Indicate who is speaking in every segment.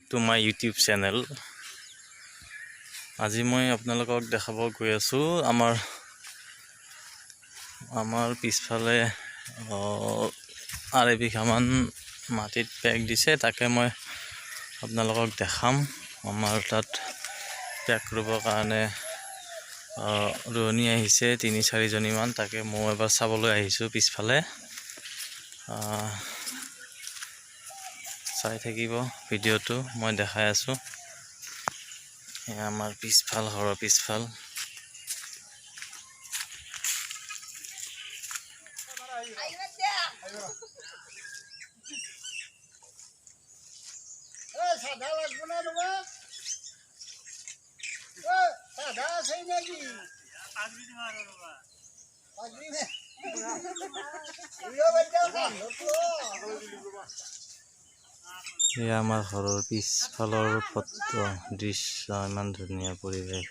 Speaker 1: To my YouTube channel. আজি মই আপোনালোকক দেখাব গৈ আছোঁ আমাৰ পিছফালে আঢ়ৈ বিঘামান মাটিত পেক দিছে, তাকে মই আপোনালোকক দেখাম। আমাৰ তাত পেক ৰুবৰ কাৰণে ৰোৱনী আহিছে ৩-৪ জনীমান, তাকে মই এবাৰ চাবলৈ আহিছোঁ পিছফালে। চাই থাকিব ভিডিঅ'টো, মই দেখাই আছোঁ। এয়া আমাৰ পিছফাল, ঘৰৰ পিছফাল। এয়া আমাৰ ঘৰৰ পিছফালৰ ফটো দৃশ্য, ইমান ধুনীয়া পৰিৱেশ।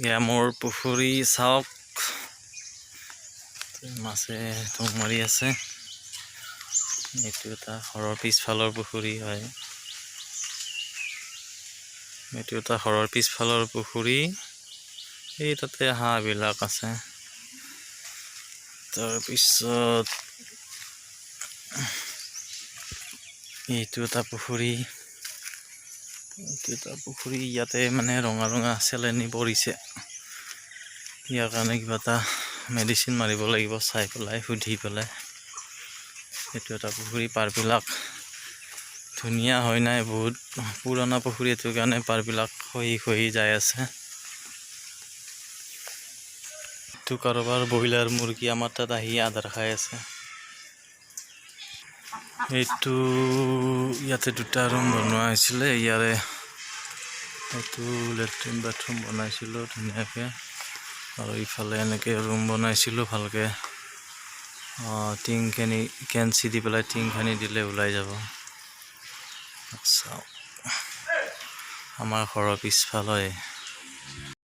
Speaker 1: এয়া মোৰ পুখুৰী, চাওক মাছে ঠোং মাৰি আছে। এইটো এটা ঘৰৰ পিছফালৰ পুখুৰী হয়। এইটো এটা ঘৰৰ পিছফালৰ পুখুৰী। এই তাতে হাঁহবিলাক আছে। তাৰপিছত এইটো এটা পুখুৰী। ইয়াতে মানে ৰঙা ৰঙা চেলেনি পৰিছে। ইয়াৰ কাৰণে কিবা এটা মেডিচিন মাৰিব লাগিব, চাই পেলাই, সুধি পেলাই। এইটো এটা পুখুৰী, পাৰবিলাক ধুনীয়া হয় নাই, বহুত পুৰণা পুখুৰী, এইটো কাৰণে পাৰবিলাক খহি যাই আছে। এইটো কাৰোবাৰ ব্ৰইলাৰ মুৰ্গী আমাৰ তাত আহি আধাৰ খাই আছে। এইটো ইয়াতে দুটা ৰুম বনোৱা হৈছিলে, ইয়াৰে এইটো লেট্ৰিন বাথৰুম বনাইছিলোঁ ধুনীয়াকৈ, আৰু ইফালে এনেকৈ ৰুম বনাইছিলোঁ ভালকৈ। টিংখিনি কেঞ্চি দি পেলাই টিংখিনি দিলে ওলাই যাব। চাওক আমাৰ ঘৰৰ পিছফাল হয়।